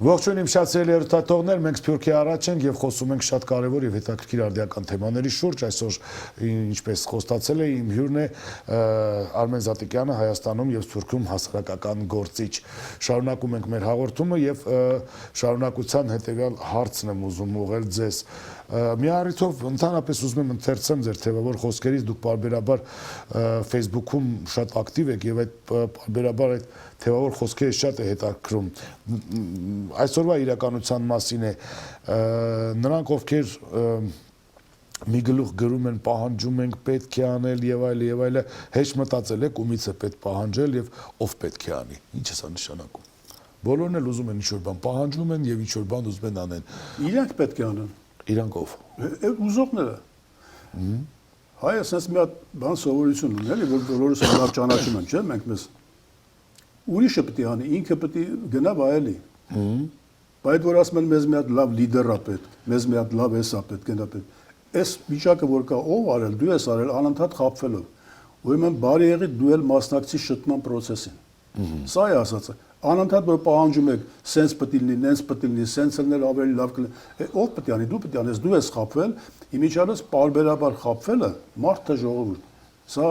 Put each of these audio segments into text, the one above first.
Ողջույն իմ շատ սիրելի հեռուստատողներ, մենք Սփյուռքի առաջ ենք եւ խոսում ենք շատ կարեւոր եւ հետաքրքիր արդիական թեմաների շուրջ։ Այսօր ինչպես խոստացել էի, իմ հյուրն է Արմեն Զատիկյանը, Հայաստանում եւ Սփյուռքում հասարակական գործիչ։ Շարունակում ենք մեր հաղորդումը եւ շարունակության հետեւյալ հարցն եմ ուզում ուղղել ձեզ։ Մի առիթով ընդհանրապես ուզում եմ ընթերցեմ ձեր թեւավոր խոսքերից, դուք բարբերաբար Facebook-ում շատ ակտիվ եք եւ այդ բարբերաբար այդ թեւավոր խոսքերը շատ է հետաքրքրում։ Այսօրվա իրականության մասին է նրանք ովքեր մի գլուխ գրում են, պահանջում ենք, պետք է անել եւ այլը, հեշտ մտածել եք ումից է պետք պահանջել եւ ով պետք է անի։ Ինչ է սա նշանակում։ Բոլորն էլ ուզում են ինչ-որ բան պահանջում են եւ ինչ-որ բան ուզում են անեն։ Իրանք պետք է անեն։ Իրանք ով։ Ուզողները։ Հայը ասես մի հատ բան սովորություն ունի, էլի, որ բոլորս լավ ճանաչում են, չէ՞, մենք մեզ ուրիշը պետք է անի, ինքը պետք է գնա վայելի։ Բայց որ ասում են մեզ մի հատ լավ լիդեր է պետք, մեզ մի հատ լավ էս է պետք, գնա պետք։ Այս վիճակը որ կա, ով արել, դու ես արել, անընդհատ խաբվելով։ Ուրեմն բարի եղի դու էլ մասնակցի շտկման process-ին։ Սա է ասածը։ Անընդհատ որ պահանջում եք, սենց պետք է լինի, նենց պետք է լինի, սենց ելնել ավելի լավ կլինի։ Ով պետք է անի, դու պետք է անես, դու ես խաբվել, իմիջիալս պարբերաբար խաբվելը մարդը ժողովուրդ։ Սա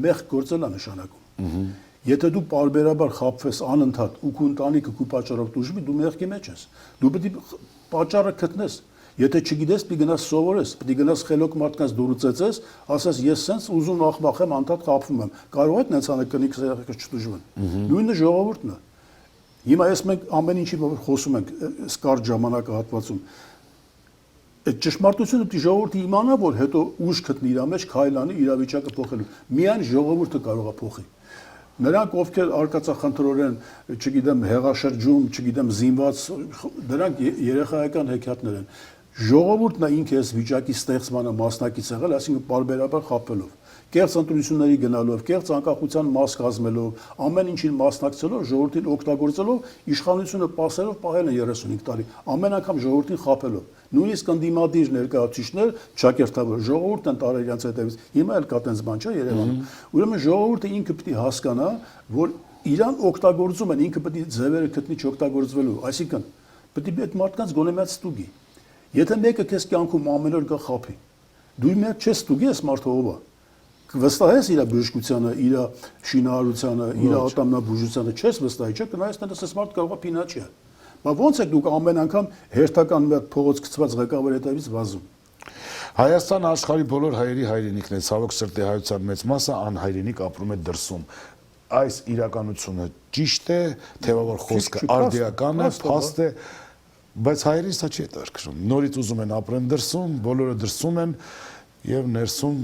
մեղք գործել է նշանակում։ Եթե դու պարբերաբար խաբվես անընդհատ ու քո ընտանիքը քո պատճառով դժվի, դու մեղքի մեջ ես։ Դու պետք է պատճառը գտնես։ Եթե չգիտես, պիտի գնաս սովորես, պիտի գնաս խելոք մարդկանց դուրս ծեծես, ասես ես սենց ուզում ախմախ եմ, անդադ խաբվում եմ։ Կարող է նենց անել կնիկ սեղանը չդժվեն։ Նույնը ժողովուրդն է։ Հիմա ես մենք ամեն ինչի որ խոսում ենք սկարճ ժամանակահատվածում այդ ճշմարտությունը պիտի ժողովուրդը իմանա, որ հետո ուժ գտնի իր մեջ քայլանի իրավիճակը փոխելու։ Միայն ժողովուրդը կարող է փոխի։ Նրանք ովքեր արկածախնդրորեն, չգիտեմ, հեղաշրջում, չգիտեմ, զինված, դրանք երեխայական հեքիաթներ են։ Ժողովուրդն է ինքը այս վիճակի ստեղծմանը մասնակից եղել, այսինքն պարբերաբար խաբվելով, կեղծ ընտրությունների գնալով, կեղծ անկախության մաս կազմելով, ամեն ինչին մասնակցելով, ժողովրդին օգտագործելով, իշխանությունը պասելով պահել են 35 տարի, ամեն անգամ ժողովրդին խաբելով։ Նույնիսկ ընդդիմադիր ներկայացուցիչներ ճակերտավոր ժողովուրդն են տարել իրենց հետևից։ Հիմա էլ կա տենց բան, չէ՞ Երևանում։ Ուրեմն ժողովուրդը ինքը պետք է հասկանա, որ իրան օգտագործում են, ինքը պետք է ձևերը գտնի չօգտագործվելու, այսինքն պետք է այդ մարդկանց գոնե մեծ ստուգի։ Եթե մեկը քեզ կյանքում ամեն օր կխաբի, դու մեկ չես ստուգի այս մարդը ով է։ Վստահես իր բժշկությանը, իր շինարարությանը, իր ատամնաբուժությանը, չես վստահի, չէ՞, կնայես տես այս մարդը կարող է փինաչի է։ Բայց ո՞նց եք դուք ամեն անգամ հերթական մի հատ փողոց գծված ղեկավար հետևից վազում։ Հայաստանը աշխարհի բոլոր հայերի հայրենիքն է, ցավոք սրտի հայության մեծ մասը անհայրենիք ապրում է դրսում։ Այս իրականությունը ճիշտ է, թեւավոր խոսքը արդիական է, փաստ է, բայց հայերին սա չի հետաքրքրում։ Նորից ուզում են ապրեն դրսում, բոլորը դրսում են եւ ներսում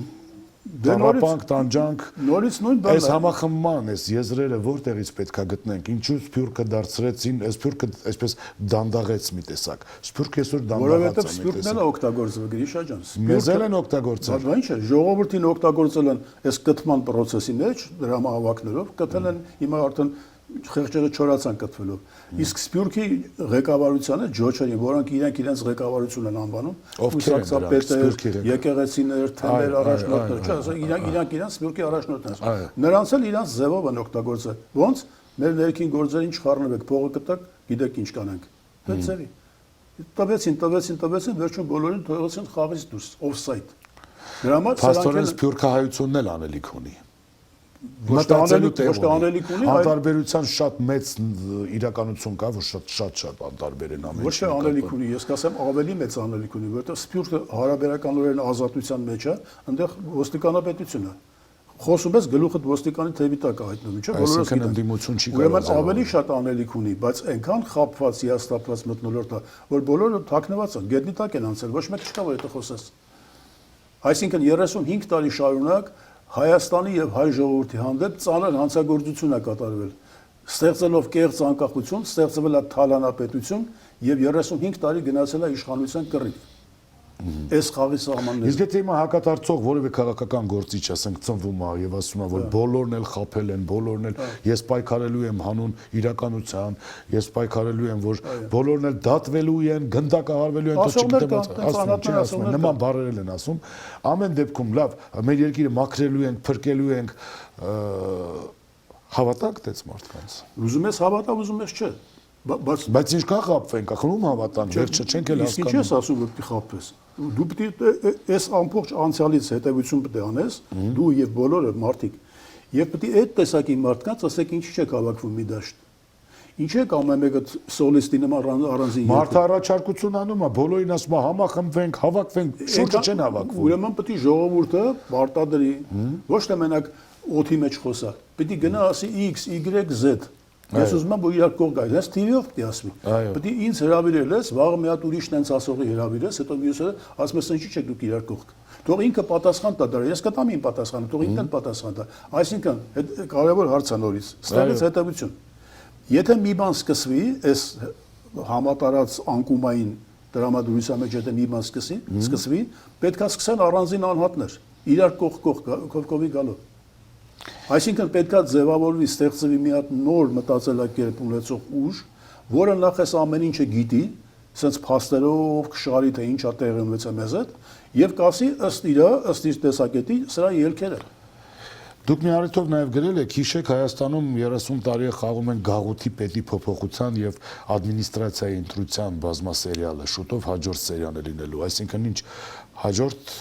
Դրանք տանջանք նորից նույն բանն է։ Այս համախմբման, այս եզրերը որտեղից պետքա գտնենք, ինչու Սփյուռքը դարձրեցին, Սփյուռքը այսպես դանդաղեց մի տեսակ։ Սփյուռքը այսօր դանդաղացա։ Որովհետև Սփյուռքն էլ օգտագործվում, Գրիշա ջան։ Մեզ էլ են օգտագործել։ Բայց ինչ է, ժողովրդին օգտագործել են այս կտման process-ի մեջ դրամահավաքներով, կտել են հիմա արդեն խեղճերը չորացան կտվելով։ Իսկ Սփյուռքի ղեկավարությանը ջոչերին, որոնք իրենց ղեկավարություն են անվանում, ուսակցապետեր, եկեղեցիներ, թեմեր, առաջնորդներ, չէ, իրանք Սփյուռքի առաջնորդներ են։ Նրանց էլ իրենց ձևով են օգտագործել։ Ոնց մեր ներքին գործերին չխառնվեք, փողը կտակ, գիտեք ինչ կանենք։ Դեցերի։ Տվեցին, վերջում բոլորին թողեցին խաղից դուրս, օֆսայդ։ Դրա համար Փաստորեն Սփյուռքահայությունն էլ անելիք ունի։ Ոչ թե անելիք ունի, անտարբերության շատ մեծ իրականություն կա, որ շատ անտարբեր են ամեն ինչ։ Ոչ թե անելիք ունի, ես կասեմ ավելի մեծ անելիք ունի, որովհետև Սփյուռքը հարաբերականորեն ազատության մեջ է, այնտեղ ոստիկանապետությունը։ Խոսում ես գլուխդ ոստիկանի թևի տակ հայտնվում, չէ՞, բոլորս գիտեն ընդդիմություն չի կարող։ Ուրեմն ավելի շատ անելիք ունի, բայց այնքան խաբված, հիասթափված մթնոլորտ է, որ բոլորը թաքնված են, գետնի տակ են անցել, ոչ մեկ չկա որ այդ խոսես։ Այսինքն 35 տարի շարունակ Հայաստանի եւ հայ ժողովրդի հանդեպ ծանր հանցագործություն է կատարվել, ստեղծելով կեղծ անկախություն, ստեղծվել է թալանապետություն եւ 35 տարի գնացել է իշխանության կռիվ։ Այս խաղի սահմանները։ Իսկ եթե հիմա հակատարծող որևէ քաղաքական գործիչ, ասենք, ծնվում է եւ ասում է, որ բոլորն էլ խաբել են, բոլորն էլ ես պայքարելու եմ հանուն իրականության, ես պայքարելու եմ, որ բոլորն էլ դատվելու են, գնդակահարվելու են, ասում են, նման բառեր են ասում, ամեն դեպքում լավ, մեր երկիրը մաքրելու ենք, փրկելու ենք, հավատաք դες մարդկանց։ Ուզում ես հավատա, ուզում ես չէ։ Բայց ինչքան խապվենք, ախլում հավատան, վերջը չենք էլ Իսկ ինչ ես ասում, որ պիտի խաբվես։ Դու պիտի այս ամբողջ անցյալից հետևություն պիտի անես, դու եւ բոլորը մարդիկ, եւ պիտի այդ տեսակի մարդկանց ասեք ինչի՞ չեք հավաքվում մի դաշտ։ Ինչ եք ամեն մեկը սոլիստի նման առանձին մարդը առաջարկություն անում է, բոլորին ասում է համախմբվենք, հավաքվենք, շուրջը չեն հավաքվում։ Ուրեմն պիտի ժողովուրդը պարտադրի, ոչ թե մենակ օդի մեջ խոսա, պիտի գնա ասի X, Y, Z։ Ես ուզում եմ որ իրար կողք գայ, հենց TV-ով պիտի ասվի։ Պիտի ինձ հրավիրել ես, վաղը մի հատ ուրիշ տենց ասողի հրավիրես, հետո մյուսը ասում ես ինչի՞ չեք դուք իրար կողք։ Թող ինքը պատասխան տա դրա, ես կտամ իմ պատասխանը, թող ինքն պատասխան տա։ Այսինքն, կարևոր հարց է նորից, ստեղից հետևություն։ Եթե մի բան սկսվի, այս համատարած անկումային դրամատուրգիայի մեջ եթե մի բան սկսվի, պետք է սկսեն առանձին անհատներ, իրար կողքովի գալով։ Այսինքն պետք է ձևավորվի, ստեղծվի մի հատ նոր մտածելակերպ ունեցող ուժ, որը նախ այս ամեն ինչը գիտի, սենց փաստերով քշարի թե ինչա տեղի ունեցա մեզ հետ, եւ կասի ըստ իր տեսակետի սրա ելքերը։ Դուք մի առիթով նաև գրել եք, հիշեք Հայաստանում 30 տարի է խաղում են գաղութի պետի փոփոխության եւ ադմինիստրացիայի ընտրության բազմասերիալը, շուտով հաջորդ սերիան է լինելու, այսինքն ինչ հաջորդ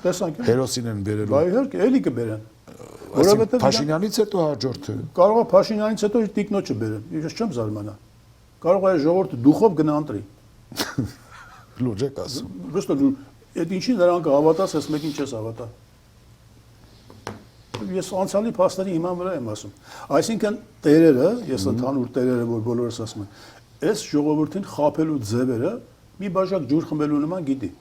տեսանք հերոսին են բերելու։ Բայ իհարկե, էլի կբերեն։ Որովհետեւ Փաշինյանից հետո հաջորդը։ Կարող է Փաշինյանից հետո իր տիկնոջը բերեն։ Ես չեմ զարմանա։ Կարող է ժողովուրդը դուխով գնա ընտրի։ Լուրջ եք ասում։ Ոստը այդ ինչի նրանք հավատաս, ես մեկին չես հավատա։ Ես անցյալի փաստերի հիման վրա եմ ասում։ Այսինքն տերերը, ես ընդհանուր տերերը, որ բոլորս ասում են, այս ժողովրդին խափելու ձևերը մի բաժակ ջուր խմելու նման գիտի։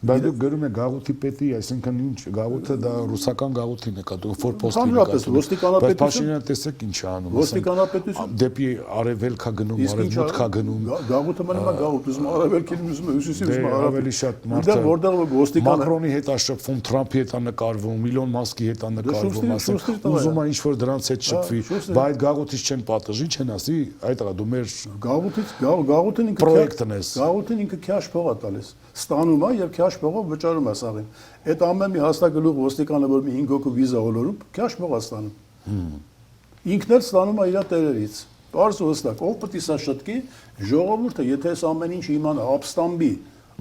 Բայց դուք գրում եք գաղութի պետի, այսինքն ինչ, գաղութը դա ռուսական գաղութին է կատու, ֆորպոստի ոստիկանապետություն։ Բայց Փաշինյանը տեսեք ինչ է անում։ Ոստիկանապետություն։ Դեպի արևելք է գնում, արևմուտք է գնում։ Գաղութը մնում է գաղութ, ուզում ավելի ուզում է հյուսիսի ուզում է ավելի շատ մարդը։ Որտեղ ոստիկանը Մակրոնի հետ աշփվում, Թրամփի հետ է նկարվում, Իլոն Մասկի հետ է նկարվում, ասենք ուզում է ինչ-որ դրանց հետ շփվի, բայց գաղութից չեն պատժի, չեն ասի, այդ է դու մեր գաղութին ինքը պրոյեկտն ես։ Գաղութին ինքը քաշ փող է տալիս։ Ստանում է եւ քաշ փողով վճարում է սաղին։ Այդ ամեն մի հաստագլուխ ոստիկանը որ մի 5 հոգու վիզա ոլորում, քաշ փող է ստանում։ Ինքն էլ ստանում է իր տերերից։ Պարզ ու հստակ, ով պետք է սա շտկի, ժողովուրդը, եթե այս ամեն ինչ իմանա, ապստամբի,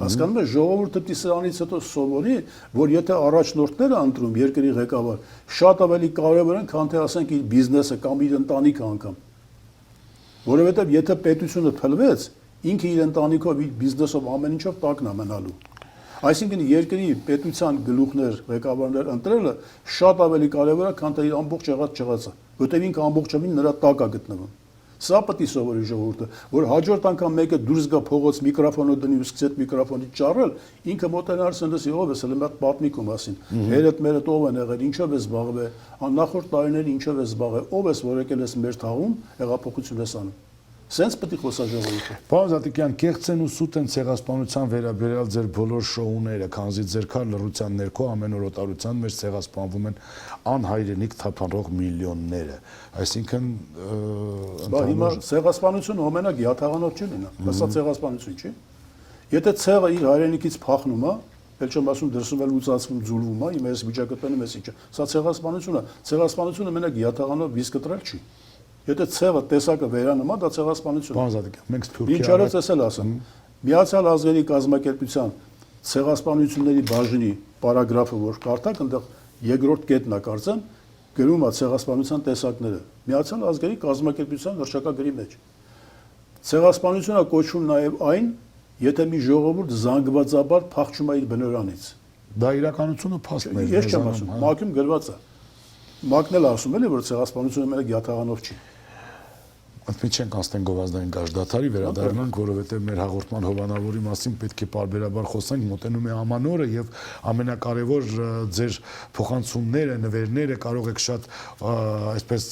հասկանում ես, ժողովուրդը պետք է սրանից հետո սովորի, որ եթե առաջնորդները ընտրում երկրի ղեկավար, շատ ավելի կարևոր են, քան թե ասենք իր բիզնեսը կամ իր ընտանիքը անգամ։ Որովհետեւ եթե պետությունը փլվեց, ինքը իր ընտանիքով, իր բիզնեսով ամեն ինչով տակն է մնալու։ Այսինքն երկրի պետության գլուխներ, ղեկավարներ ընտրելը շատ ավելի կարևոր է, քան թե իր ամբողջ եղած չեղածը, որտեղ ինքը ամբողջովին նրա տակ է գտնվում։ Սա պետք է սովորի ժողովուրդը, որ հաջորդ անգամ մեկը դուրս գա փողոց միկրոֆոնը դնի ու սկսի այդ միկրոֆոնից ճառել, ինքը մոտենալս ընդսի ով է, սա մի հատ պատմիկում ասին։ Հերդ մերդ ով են եղել, ինչով է զբաղվել, նախորդ տարիներին ինչով է զբաղվել, ով է որ եկել է մեր թաղում, հեղափոխություն է անում։ Սենց պետք է խոսա ժողովուրդը։ Պարոն Զատիկյան, կեղծ են ու սուտ են ցեղասպանության վերաբերյալ ձեր բոլոր շոուները, քանզի ձեր քար լռության ներքո ամեն օր օտարության մեջ ցեղասպանվում են անհայրենիք թափանող միլիոնները։ Այսինքն հիմա ցեղասպանությունը հոմենակ յաթաղանով չի լինա, հսա ցեղասպանություն չի։ Եթե ցեղը իր հայրենիքից փախնում է, ել չեմ ասում դրսում էլ ուծացվում ձուլվում է, իմ այս վիճակը տնում ես ինչը։ Սա ցեղասպանություն է, ցեղասպանությունը մենակ յաթաղանով վիզ կտրել չի։ Եթե ցեղը տեսակը վերանում է, դա ցեղասպանություն է։ Պարոն Զատիկյան, մենք Թուրքիա Ինչ արած ես էլ ասեմ։ Միացյալ ազգերի կազմակերպության ցեղասպանությունների բաժնի պարագրաֆը, որ կարդաք, այնտեղ երկրորդ կետն է, կարծեմ, գրում է ցեղասպանության տեսակները։ Միացյալ ազգերի կազմակերպության հռչակագրի մեջ։ Ցեղասպանությունը կոչվում նաև այն, եթե մի ժողովուրդ զանգվածաբար փախչում է իր բնորանից։ Դա իրականությունը փաստն է։ Ես չեմ ասում, ՄԱԿ-ում գրված է։ ՄԱԿ-ն էլ ասում է, որ ցեղասպանությունը մենակ յաթաղանով չի։ Մենք չենք անցնենք գովազդային գաշդաթարի վերադառնանք, որովհետև մեր հաղորդման հովանավորի մասին պետք է պարբերաբար խոսենք, մոտենում է ամանորը եւ ամենակարևոր ձեր փոխանցումները, նվերները կարող եք շատ այսպես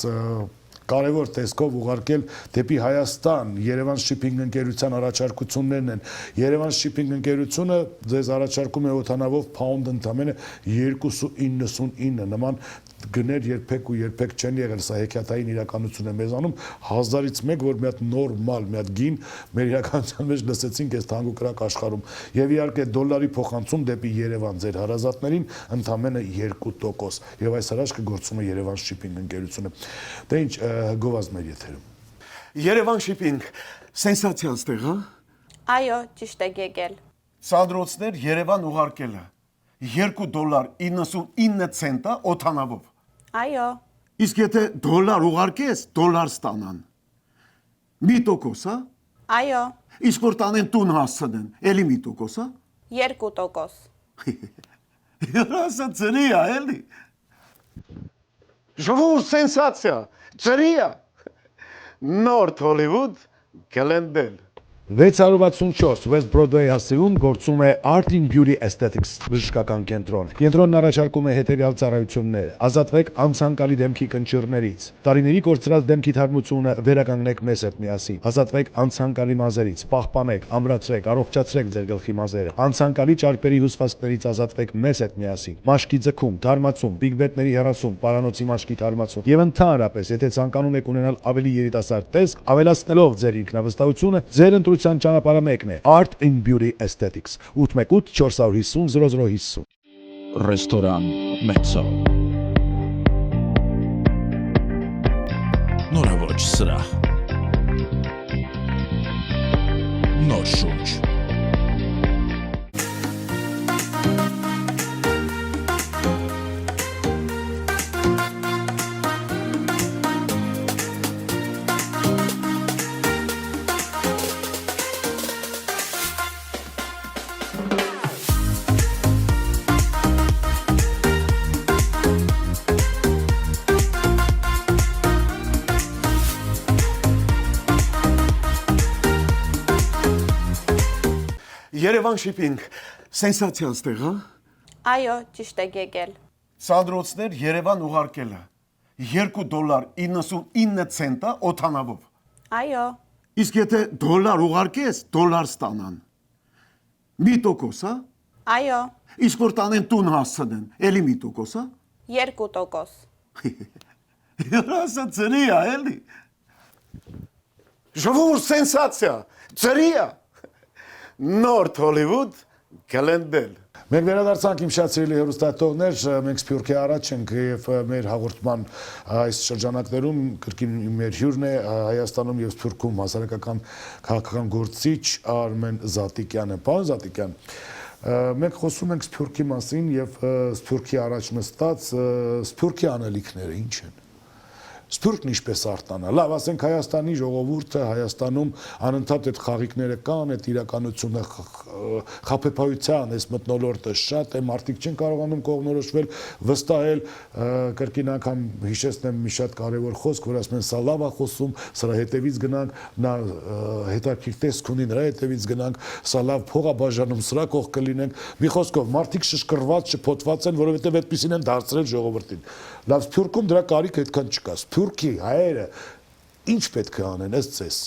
կարևոր տեսքով ուղարկել դեպի Հայաստան, Երևան Շիփինգ ընկերության առաջարկություններն են։ Երևան Շիփինգ ընկերությունը ձեզ առաջարկում է օդանավով փաունդ ընդամենը 2.99 նման գներ երբեք չեն եղել, սա հեքիաթային իրականություն է մեզանում 1000-ից մեկ, որ մի հատ նորմալ, մի հատ գին մեր իրականության մեջ լսեցինք այս թանկուկրակ աշխարհում։ Եվ իհարկե դոլարի փոխանցում դեպի Երևան ձեր հարազատներին ընդամենը 2%։ Եվ այս հրաշքը գործում է Երևան Շիփինգ ընկերությունը։ Դե ինչ գովազդներ եթերում։ Երևան շիփինգ սենսացիա ստեղ, հա։ Այո, ճիշտ եք եկել։ Սանդրոցներ Երևան ուղարկելը $2.99 օթանավով։ Այո, Իսկ եթե դոլար ուղարկես, դոլար ստանան։ Մի տոկոս, հա։ այո, Իսկ որ տանեն տուն հասցնեն, էլի մի տոկոս, հա։ 2%։ Երասա ծրիա, էլի։ Ժողովուրդ սենսացիա, ծրիա։ Նորթ Հոլիվուդ Գլենդել 664 West Broadway հասցեում գործում է Art in Beauty Aesthetics բժշկական կենտրոն։ Կենտրոնն առաջարկում է հետևյալ ծառայություններ. ազատվեք անցանկալի դեմքի կնճիռներից, տարիների կորցրած դեմքի թարմությունը վերականգնեք մեզ հետ միասին, ազատվեք անցանկալի մազերից, պահպանեք, ամրացրեք, առողջացրեք ձեր գլխի մազերը, անցանկալի ճարպերի հյուսվածքներից ազատվեք մեզ հետ միասին, մաշկի ձգում, թարմացում, բիգբետների հեռացում, պարանոցի մաշկի թարմացում եւ ընդհանրապես, եթե ցանկանում եք ունենալ ավելի երիտասարդ տեսք, ավելացնելով ձեր ինքնավստահությունը, ձեր ընտրության ճանապարհը մեկն է Art in Beauty Aesthetics 818 450 0050 Ռեստորան Մեծո Նորավոճ սրահ Նոր շունչ Երևան շիփինգ սենսացիա ստեղ, հա։ Այո, ճիշտ եք եկել։ Սանդրոցներ Երևան ուղարկելը $2.99 օթանավով։ Այո, Իսկ եթե դոլար ուղարկես, դոլար ստանան։ Մի տոկոս, հա։ այո, Իսկ որ տանեն տուն հասցնեն, էլի մի տոկոս, հա։ 2%։ Երասա ծրիա, էլի։ Ժողովուրդ սենսացիա, ծրիա։ Նորթ Հոլիվուդ Գլենդել Մենք վերադարձանք իմ շատ սիրելի հեռուստատողներ, մենք Սփյուռքի առաջ ենք եւ մեր հաղորդման այս շրջանակներում կրկին մեր հյուրն է Հայաստանում եւ Սփյուռքում հասարակական քաղաքական գործիչ Արմեն Զատիկյանը։ Պարոն Զատիկյան, մենք խոսում ենք Սփյուռքի մասին եւ Սփյուռքի առաջ նստած Սփյուռքի անելիքները ինչ են։ Սփյուռքն ինչպես արտանա։ Լավ, ասենք Հայաստանի ժողովուրդը Հայաստանում անընդհատ այդ խաղիկները կան, այդ իրականությունը խաբեբայության, այս մթնոլորտը շատ է, մարդիկ չեն կարողանում կողմնորոշվել, վստահել, կրկին անգամ հիշեցնեմ մի շատ կարևոր խոսք, որ ասում են սա լավ է խոսում, սրա հետևից գնանք, նա հետաքրքիր տեսք ունի, նրա հետևից գնանք, սա լավ փող է բաժանում, սրա կողք կլինենք։ Մի խոսքով, մարդիկ շշկռված, շփոթված են, որովհետև այդպեսին են դարձրել ժողովրդին։ Լավ, Սփյուռքում դրա կարիք այդքան չկա։ Սփյուռքի հայերը ինչ պետք է անեն, ըստ ձեզ,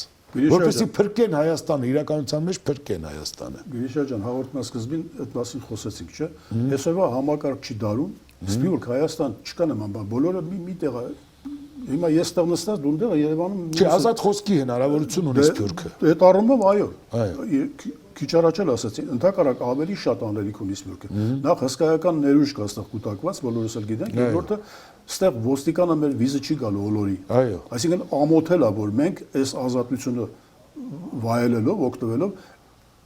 որպեսզի փրկեն Հայաստանը, իրականության մեջ փրկեն Հայաստանը։ Գրիշա ջան, հաղորդման սկզբին այդ մասին խոսեցինք, չէ՞։ Այսօրվա համակարգ չի դարում, Սփյուռք, Հայաստան չկա նման բան, բոլորը մի տեղ է։ Հիմա ես տեղ նստած դու դեռ Երևանում Չէ, ազատ խոսքի հնարավորություն ունի Սփյուռքը։ Այդ առումով այո։ Քիչ առաջ էլ ասացին, ընդհակառակ ավելի շատ անելիք ունի Սփյուռքը։ Նախ հսկայական ներուժ կա ստեղ կուտակված, բոլորս էլ գիտենք, երկրորդը ստեղ ոստիկանը մեր վիզը չի գալու օլորի։ Այո։ Այսինքն ամոթել է, որ մենք այս ազատությունը վայելելով, օգտվելով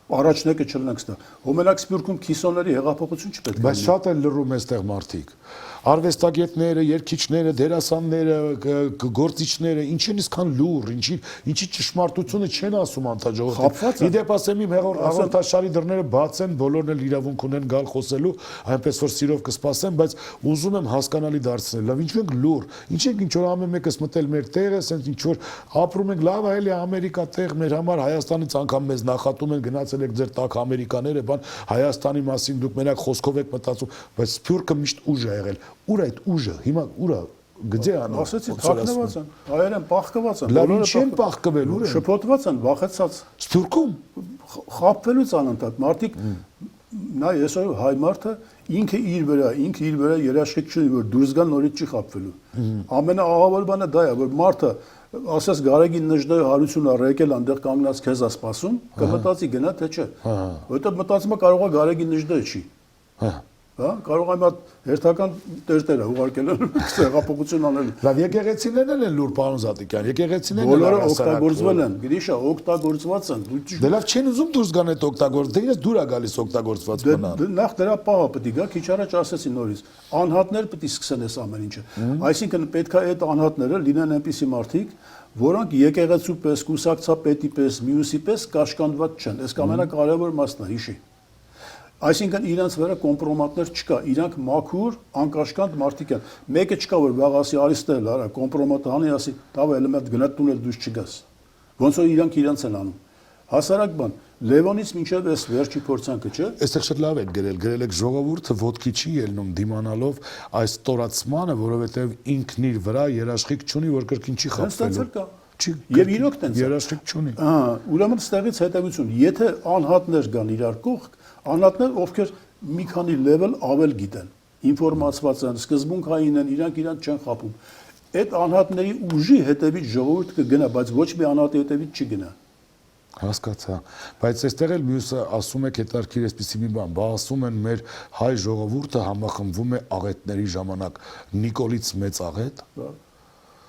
առաջնակը չլնենք ստեղ։ Հոմենակ Սփյուռքում քիսոների հեղափոխություն չպետք է Բայց շատ են լռում այստեղ մարդիկ։ Արվեստագետները, երգիչները, դերասանները, գործիչները, ինչ են իսկան լուր, ինչի ճշմարտությունը չեն ասում անտաժողովին։ Իդեպ ասեմ իմ հաղորդաշարի դռները բաց են, բոլորն էլ իրավունք ունեն գալ խոսելու, այնպես որ սիրով կսպասեմ, բայց ուզում եմ հասկանալի դարձնել։ Լավ, ինչու ենք լուր, ինչ ենք ինչ որ ամեն մեկս մտել մեր տեղը, ասենք ինչ որ ապրում ենք, լավ է, էլի Ամերիկա տեղ մեր համար Հայաստանից անգամ մեզ նախատում են գնացել եք ձեր տակ ամերիկաները, բան Հայաստանի մասին դուք մենակ խոսքով եք մտածում, բայց Սփյուռքը միշտ ուժ է եղել։ Ուր այդ ուժը, հիմա ուրա գծե անում։ Ասեցի, թաքնված են, հայերեն պահկված են։ Լավ, ինչ են պահկվել, ուր են։ Շփոթված են, վախեցած։ Սփյուռքում Խաբվելուց անընդհատ մարդիկ նա այսօր հայ մարդը ինքը իր վրա երաշխիք չունի, որ դուրս գան նորից չի խաբվելու։ Ամենաաղավար բանը դա է, որ մարդը ասես Գարեգին Նժդեհը հարություն առ եկել այնտեղ կանգնած քեզ է սպասում, կմտածի գնա թե չէ։ Որովհետև մտածումը կարող է Գարեգին Նժդեհը չի։ հա, կարող եմ այդ հերթական տերտերը ուղարկել հեղափոխություն անել։ Լավ, եկեղեցիներն են լուր, պարոն Զատիկյան, եկեղեցիներն Բոլորը օգտագործվել են, Գրիշա, օգտագործված են։ Դե լավ չեն ուզում դուրս գան այդ օգտագործ, դե իրենց դուր է գալիս օգտագործված մնան։ Նախ դրա պահը պետք է գա, քիչ առաջ ասեցի նորից, անհատներ պետք է սկսեն այս ամեն ինչը։ Այսինքն պետք է այդ անհատները լինեն այնպիսի մարդիկ, որոնք եկեղեցու պես, կուսակցապետի պես, մյուսի պես կաշկանդված չեն։ Այս ամենակարևոր մասն է, հիշի։ Այսինքն իրենց վրա կոմպրոմատներ չկա, իրանք մաքուր, անկաշկանդ մարդիկ են։ Մեկը չկա, որ վաղ ասի արիստել, արա, կոմպրոմատը անի, ասի, տավը էլեմենտ գնա տունել դուրս չգաս։ Ոնց որ իրանք իրենց են անում։ Հասարակ բան, Լևոնից մինչև այս վերջի փորձանքը, չէ՞։ Այստեղ շատ լավ եք գրել եք ժողովուրդը ոտքի չի ելնում դիմանալով այս ստորացմանը, որովհետև ինքն իր վրա երաշխիք չունի, որ կրկին չի խաբվելու։ Եվ իրոք տենց երաշխիք չունի։ Ուրեմն ստեղից հետևություն, եթե անհատներ կան իրար կողք, անհատներ, ովքեր մի քանի level ավել գիտեն, ինֆորմացված են, սկզբունքային են, իրանք չեն խաբում։ Այդ անհատների ուժի հետևից ժողովուրդ կգնա, բայց ոչ մի անհատի հետևից չի գնա։ Հասկացա, բայց այստեղ էլ մյուսը ասում եք հետարքիր այսպիսի մի բան, բա ասում են մեր հայ ժողովուրդը համախմբվում է աղետների ժամանակ, Նիկոլից մեծ աղետ։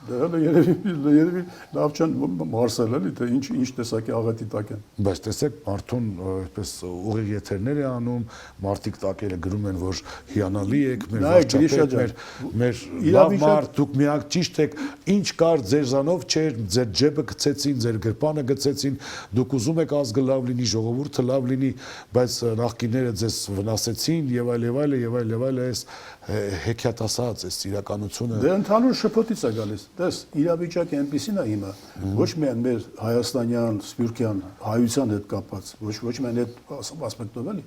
Դա երևի լավ չեն մարսել էլի, թե ինչ տեսակի աղետի տակ են։ Բայց տեսեք, մարդուն այսպես ուղիղ եթերներ է անում, մարդիկ տակերը գրում են, որ հիանալի եք, մեր վարչապետ, մեր լավ մարդ, դուք միակ ճիշտ եք, ինչ կար ձեր զանով չէր, ձեր ջեբը գցեցին, ձեր գրպանը գցեցին, դուք ուզում եք ազգը լավ լինի, ժողովուրդը լավ լինի, բայց նախկինները ձեզ վնասեցին եւ այլ, այս հեքիաթ ասած, այս իրականությունը։ Դե ընդհանուր շփոթից է գալիս։ Տես, իրավիճակը այնպեսին է հիմա, ոչ միայն մեր հայաստանյան, սփյուռքյան հայության հետ կապված, ոչ միայն այդ ասպեկտով էլի,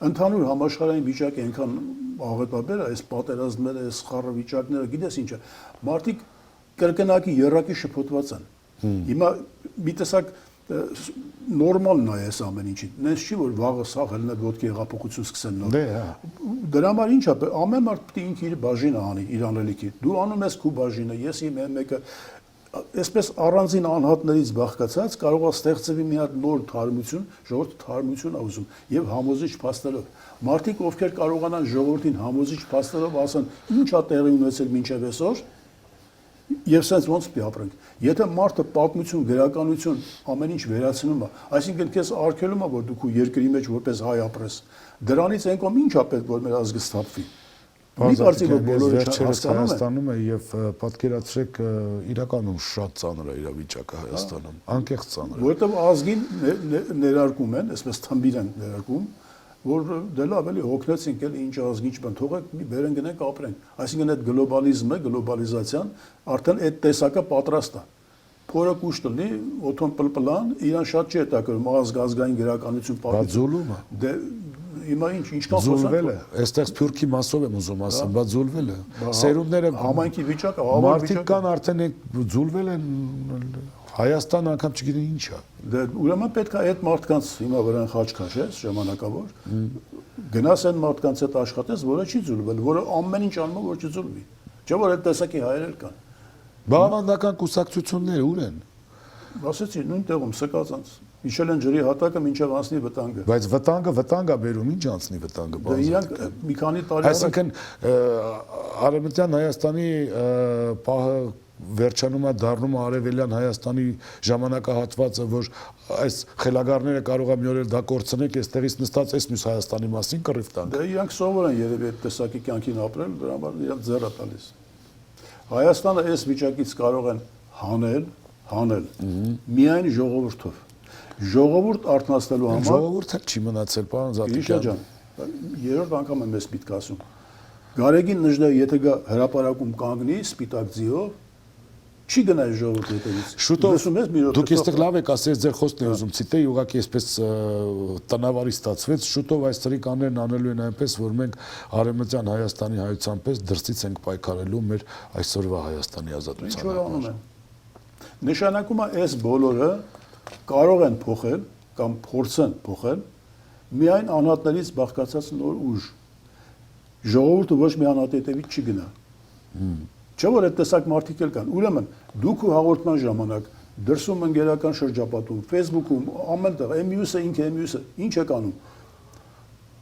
ընդհանուր համաշխարհային վիճակը այնքան աղետաբեր է, այս պատերազմները, այս խառը վիճակները, գիտես ինչ է, մարդիկ կրկնակի երակի շփոթված են։ Հիմա մի տեսակ նորմալն է այս ամեն ինչին։ Նենց չի որ վաղը սաղ հելնե ոտքի հեղափոխություն սկսեն նոր։ Դրա համար ինչ է, ամեն մարդ պետք է ինքը իր բաժինը անի, իր անելիքի։ Դու անում ես քո բաժինը, ես իմ մեկը այսպես առանձին անհատներից բաղկացած կարող է ստեղծվի մի հատ նոր թարմություն, ժողովրդի թարմություն է ուզում եւ համոզիչ փաստերով։ Մարդիկ ովքեր կարողանան ժողովրդին համոզիչ փաստերով ասեն, ինչ է տեղի ունեցել մինչև այսօր, եւ sense ոնց պիտի ապրենք։ Եթե մարդը պատմություն, գրականություն ամեն ինչ վերացնում է, այսինքն քեզ արգելում է, որ դու քո երկրի մեջ որպես հայ ապրես։ Դրանից այն կողմ ինչ է պետք որ մեր ազգը ստապվի։ Մի կարծիք որ բոլորը Հայաստանում է եւ պատկերացրեք իրականում շատ ծանր է իրավիճակը Հայաստանում, անկեղծ ծանր է։ Որովհետեւ ազգին ներարկում են, այսպես թմբիր են ներարկում, որ դե լավ էլի հոգնեցինք էլի ինչ ազգ ինչ բան թողեք մի բերեն գնենք ապրենք այսինքն այդ գլոբալիզմը գլոբալիզացիան արդեն այդ տեսակը պատրաստ է փորը կուշ տնի օթոն պլպլան իրան շատ չի հետաքրում ազգային գրականություն պատմություն դե հիմա ինչքան զուլվել է այստեղ սփյուռքի մասով եմ ուզում ասեմ բա զուլվել է սերունդները համայնքի վիճակը մարդիկ կան արդեն զուլվել են Հայաստանը անգամ չգիտեն ինչ է։ Դե ուրեմն պետք է այդ մարդկանց հիմա վրան խաչ քաշես ժամանակավոր։ Գնաս այն մարդկանց հետ աշխատես, որը չի զուլվել, որը ամեն ինչ անում է, որ չզուլվի։ Չէ՞ որ այդ տեսակի հայեր էլ կան։ Բավանդական կուսակցությունները ուր են։ Ասեցի նույն տեղում սկածանց։ Իջել են ջրի հատակը մինչև անցնի վտանգը։ Բայց վտանգը բերում ինչ անցնի վտանգը բան։ Դե իրանք մի քանի տարի Այսինքն Արևմտյան Հայաստանի պահը վերջանում է դառնում արևելյան Հայաստանի ժամանակահատվածը, որ այս խելագարները կարող է մի օր դա կորցնեք, այստեղից նստած այս մյուս Հայաստանի մասին կռիվ տանք։ Դե իրանք սովոր են երևի այդ տեսակի կյանքին ապրել, դրա համար իրանք ձեռ է տալիս։ Հայաստանը այս վիճակից կարող են հանել միայն ժողովրդով։ Ժողովուրդ արթնացնելու համար ժողովուրդը չի մնացել, պարոն Զատիկյան։ Երրորդ անգամ եմ ես միտք ասում։ Գարեգին Նժդեհը եթե գա հրապարակում կանգնի սպիտակ ձիով չի գնա ժողովրդի հետևից։ Շուտով դուք այստեղ լավ եք ասել, ձեր խոսքն է ուզում ցիտեի, ուղղակի այսպես տնավարի ստացվեց, շուտով այս ծրիկաներն անելու են այնպես, որ մենք Արևմտյան Հայաստանի հայության պես դրսից ենք պայքարելու մեր այսօրվա Հայաստանի ազատության համար։ Նշանակում է այս բոլորը կարող են փոխել կամ փորձեն փոխել միայն անհատներից բաղկացած նոր ուժ։ Ժողովուրդը ոչ մի անհատի հետևից չի գնա։ Չէ՞ որ այդ տեսակ մարդիկ էլ կան։ Ուրեմն դուք ու հաղորդման ժամանակ դրսում ընկերական շրջապատում, Facebook-ում, ամենտեղ, մյուսը ինքը, ինչ եք անում։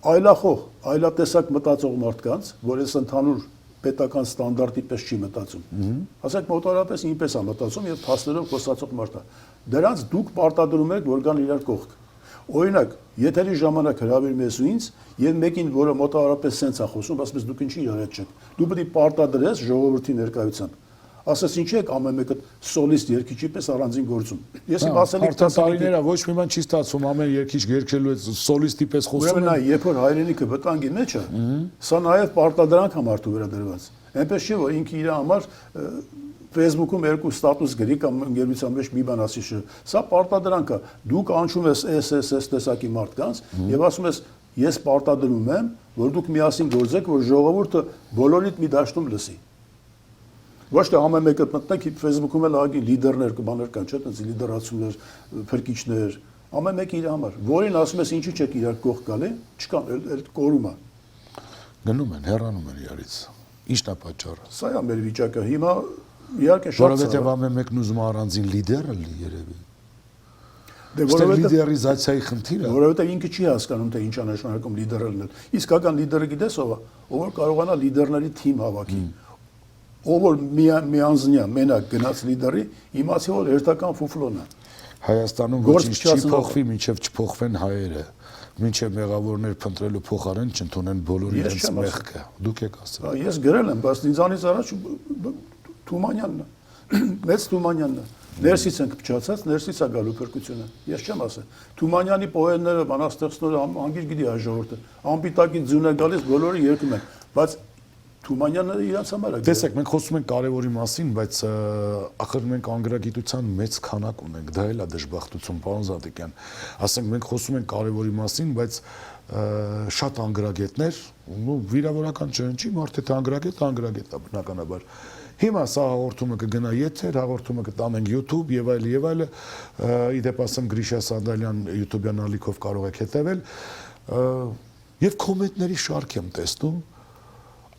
այլախոհ, այլատեսակ մտածող մարդկանց, որ այս ընդհանուր պետական ստանդարտի պես չի մտածում։ Ասենք մոտավորապես ինպես է մտածում եւ փաստերով խոսացող մարդ է։ Դրանց դուք պարտադրում եք, որ գան իրար կողք։ Օրինակ, եթերի ժամանակ հրավիրում ես ու ինձ եւ մեկին, որը մոտավորապես սենց է խոսում, ասում ես դուք ինչի իրար հետ չեք։ Դու պետք է պարտադրես ժողովրդի ներկայությամբ։ Ասես ինչի եք ամեն մեկը սոլիստ երգիչի պես առանձին գործում։ Ես իմ ասելիք տարիները ոչ մի բան չի ստացվում ամեն երգիչ երգելու է սոլիստի պես խոսում։ Ուրեմն նա երբ որ հայրենիքը վտանգի մեջ է, սա նաև պարտադրանք է մարդու վրա դրված։ Այնպես չի որ ինքը իր համար Facebook-ում երկու ստատուս գրի կամ ընկերության մեջ մի բան ասի շը։ Սա պարտադրանք է։ Դուք անցում ես SSS տեսակի մարդկանց եւ ասում ես ես պարտադրում եմ, որ դուք միասին գործեք, որ ժողովուրդը բոլորիդ մի դաշտում լսի։ Ոչ թե ամեն մեկը մտնեք Facebook-ում էլ ագի լիդերներ կբաներ կան, չէ՞, այնց լիդերացումներ, փրկիչներ, ամեն մեկը իր համար։ Որին ասում ես ինչի՞ չեք իրար կողք գալի, չկան, էլ կորում է։ Գնում են, հեռանում են իրարից։ Ինչն է պատճառը։ Սա է մեր վիճակը։ Հիմա իհարկե շատ Որովհետև ամեն մեկն ուզում է առանձին լիդերը լինի երևի։ Դե Որովհետև լիդերիզացիայի խնդիրը։ որովհետև ինքը չի հասկանում թե ինչ է նշանակում լիդերը լինել։ Իսկական լիդերը գիտես ով է, ով որ կարողանա լիդերների թիմ հավաքի։ Ով որ միանձնյա մենակ գնաց լիդերի, իմացի որ հերթական ֆուֆլոն է։ Հայաստանում ոչինչ չի փոխվի, մինչև չփոխվեն հայերը։ Մինչև մեղավորներ փնտրելու փոխարեն չընդունեն բոլորի իրենց մեղքը։ Դուք եք ասել։ Ես գրել եմ, բայց ինձանից առաջ Թումանյանն է։ Մեծ Թումանյանն է։ Ներսից ենք փչացած, ներսից է գալու փրկությունը։ Ես չեմ ասել։ Թումանյանի պոեները, բանաստեղծները անգիր գիտի այ ժողովուրդը։ Անպիտակի ձուն է գալիս, բոլորը երգում են, բայց Թումանյանը իրանց համար է։ Տեսեք, մենք խոսում ենք կարևորի մասին, բայց ախր մենք անգրագիտության մեծ քանակ ունենք, դա էլ է դժբախտություն, պարոն Զատիկյան։ Ասենք մենք խոսում ենք կարևորի մասին, բայց շատ անգրագետներ, ու վիրավորական չընչի, մարդը թե անգրագետ է բնականաբար։ Հիմա սա հաղորդումը կգնա եթեր, հաղորդումը կտանենք YouTube եւ այլը, իդեպ ասեմ Գրիշա Սանդալյան YouTube-յան ալիքով կարող եք հետևել, եւ կոմենտների շարք եմ տեսնում,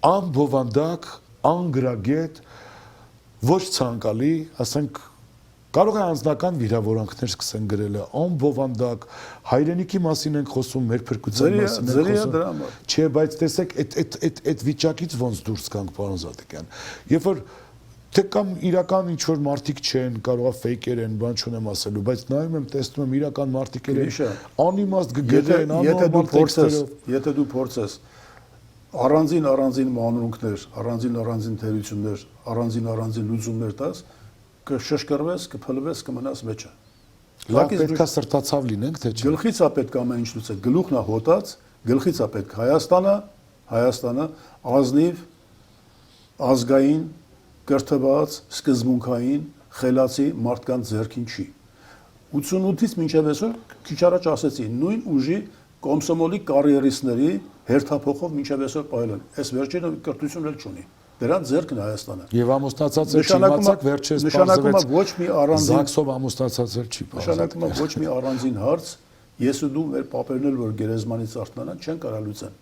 անբովանդակ, անգրագետ, ոչ ցանկալի, ասենք կարող է անձնական վիրավորանքներ սկսեն գրել, անբովանդակ, հայրենիքի մասին ենք խոսում, մեր փրկության մասին ենք խոսում։ Չէ, բայց տեսեք, այդ վիճակից ոնց դուրս գանք, պարոն Զատիկյան։ Երբ որ թե կամ իրական ինչ որ մարդիկ չեն, կարող է ֆեյքեր են, բան չունեմ ասելու, բայց նայում եմ, տեսնում եմ իրական մարդիկ են, անիմաստ գգետեն, աննորմալ տեքստերով։ Եթե դու փորձես առանձին մանրունքներ, առանձին թերություններ, առանձին լուծումներ տաս, կշշկրվես, կփլվես, կմնաս մեջը։ Լավ պետքա սրտացավ լինենք, թե չէ։ Գլխից է պետք ամեն ինչ լուծել, գլուխն է հոտած, գլխից է պետք Հայաստանը ազնիվ, ազգային, կրթված, սկզբունքային, խելացի մարդկանց ձեռքին չի։ 88-ից մինչև այսօր քիչ առաջ ասեցի, նույն ուժի կոմսոմոլի կարիերիստների հերթափոխով մինչև այսօր պահել են։ Այս վերջինը կրթություն էլ չունի։ Դրանց ձեռքն է Հայաստանը։ Եվ ամուսնացած էլ չիմացակ վերջերս նշանակում է ոչ մի առանձին Զաքսով ամուսնացած էլ չի պարզել։ Նշանակում է ոչ մի առանձին հարց, ես ու դու մեր պապերն էլ որ գերեզմանից արթնանան չեն կարող լուծել։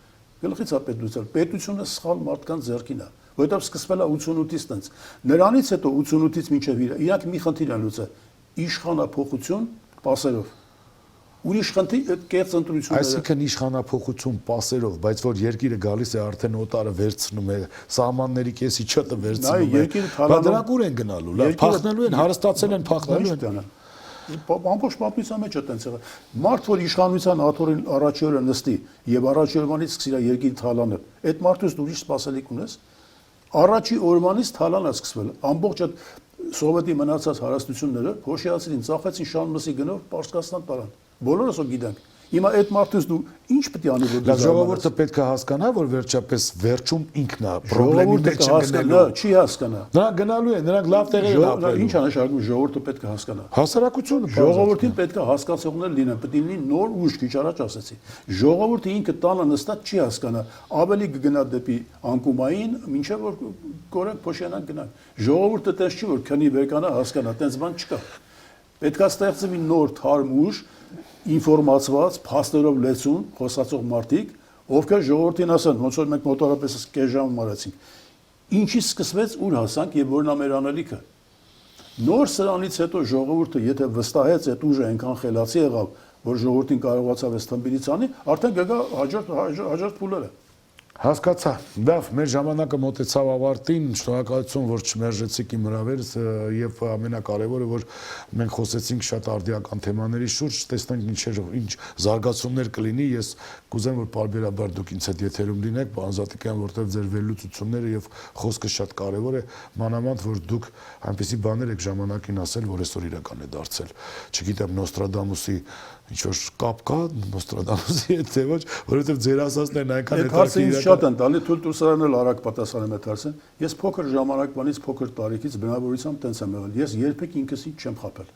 Գլխից է պետք լուծել։ Պետությունը սխալ մարդկանց ձեռքին է, որովհետև սկսվել է 88-ից տենց։ Նրանից հետո 88-ից մինչև իրանք մի խնդիր են լուծել՝ իշխանափոխություն պասերով։ Ուրիշ խնդիր կերծ ընտրությունները։ Այսինքն իշխանափոխություն պասերով, բայց որ երկիրը գալիս է արդեն օտարը վերցնում է, սահմանների կեսի չտը վերցնում է։ Բայց դրանք ուր են գնալու։ Լավ, փախնելու են, հարստացել են, փախնելու են։ Ամբողջ պատմության մեջ է տենց եղել։ Մարդ որ իշխանության աթոռին առաջի օրը նստի եւ առաջի օրվանից սկսի իր երկիրը թալանել, այդ մարդուց ուրիշ սպասելիք ունես։ Առաջի օրվանից թալան է սկսվել։ Ամբողջ այդ սովետի մնացած հարստությունները փոշիացրին, ծախեցին Շանմսի գնով Պարսկաստան տարան։ Բոլորս ո գիտենք։ Հիմա այդ մարդուց դու ինչ պետք է անի որ դու ժողովուրդը պետք է հասկանա, որ վերջապես վերջում ինքն է խնդրի մեջ չգնալու։ Չի հասկանա։ Նրանք գնալու են, նրանք լավ տեղեր են ապրելու։ Ինչ է նշանակում ժողովուրդը պետք է հասկանա։ Հասարակությունը ժողովրդին պետք է հասկացողներ լինեն, պետք է լինի նոր ուժ, քիչ առաջ ասեցի։ Ժողովուրդը ինքը տանը նստած չի հասկանա, ավելի կգնա դեպի անկումային, մինչև որ կորենք փոշյանան գնանք։ Ժողովուրդը տես չի որ քանի վերկանա հասկանա, տենց բան չկա։ Պետք է ստեղծվի նոր թարմ ուժ, ինֆորմացված, փաստերով լեցուն, խոսացող մարդիկ, ովքեր ժողովրդին ասեն, ոնց որ մենք մոտավորապես կես ժամ մարեցինք, ինչից սկսվեց, ուր հասանք եւ որն է մեր անելիքը։ Նոր սրանից հետո ժողովուրդը եթե վստահեց այդ ուժը այնքան խելացի եղավ, որ ժողովրդին կարողացավ այս թմբիրից անի, արդեն գա հաջորդ փուլերը։ Հասկացա։ Լավ, մեր ժամանակը մոտեցավ ավարտին, շնորհակալություն, որ չմերժեցիք իմ հրավերս եւ ամենակարևորը, որ մենք խոսեցինք շատ արդիական թեմաների շուրջ, տեսնենք ինչ զարգացումներ կլինի, ես կուզեմ, որ պարբերաբար դուք ինձ հետ եթերում լինեք, պարոն Զատիկյան, որտեղ ձեր վերլուծությունները եւ խոսքը շատ կարևոր է, մանավանդ որ դուք այնպեսի բաներ եք ժամանակին ասել, որ այսօր իրական է դարձել։ Չգիտեմ, Նոստրադամուսի ինչ որ կապ կա Նոստրադամուսի հետ թե ոչ, որովհետեւ ձեր ասածներն այնքան հետաքրքիր շատ են տալի, թույլ տուրսարանը էլ արագ պատասխանում է դարձել։ Ես փոքր ժամանակվանից, փոքր տարիքից բնավորությամբ տենց եմ եղել։ Ես երբեք ինքս ինձ չեմ խաբել։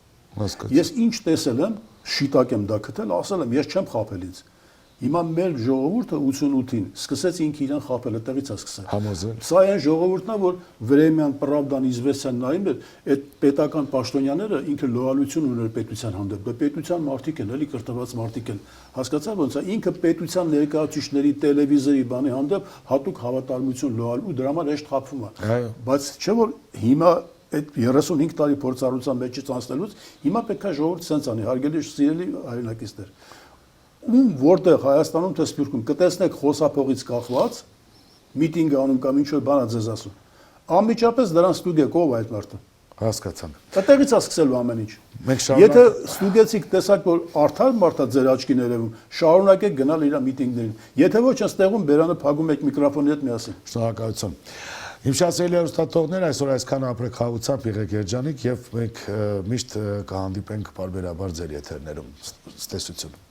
Ես ինչ տեսել եմ, շիտակ եմ դա գտել, ասել եմ, ես չեմ խաբել ինձ։ Հիմա մեր ժողովուրդը 88-ին սկսեց ինքը իրեն խաբել, այդտեղից է սկսել։ Համոզել։ Սա այն ժողովուրդն է, որ Vremyan, Pravdan, Izvesyan նայում էր, այդ պետական պաշտոնյաները ինքը լոյալություն ուներ պետության հանդեպ։ Պետության մարդիկ են, էլի կրթված մարդիկ են։ Հասկացա՞ ոնց է, ինքը պետության ներկայացուցիչների, տելևիզորի բանի հանդեպ հատուկ հավատարմություն լոյալ ու դրա համար հեշտ խաբվում է։ Բայց չէ՞ որ հիմա այդ 35 տարի փորձառության մեջից անցնելուց հիմա պետք է ժողովուրդը sense անի, հարգելի սիրելի հայրենակիցներ։ Ում որտեղ Հայաստանում թե Սփյուռքում կտեսնեք խոսափողից կախված միտինգ անում կամ ինչ որ բան է ձեզ ասում, անմիջապես դրան ստուդիա ով այդ մարդը։ Հասկացանք։ Այդտեղից է սկսելու ամեն ինչ։ Եթե ստուդիացիք տեսակ որ արդար մարդա ձեր աչքին երևում, շարունակեք գնալ իր միտինգներին։ Եթե ոչ, այստեղում բերանը փակում եք միկրոֆոնի հետ միասին։ Շնորհակալություն։ Իմ շատ սիրելի հեռուստատողներ, այսօր այսքան ապրեք խաղությամբ, եղեք երջանիկ եւ մենք միշտ կհանդիպենք բարբերաբար ձեր եթերներում։ Ցտեսություն։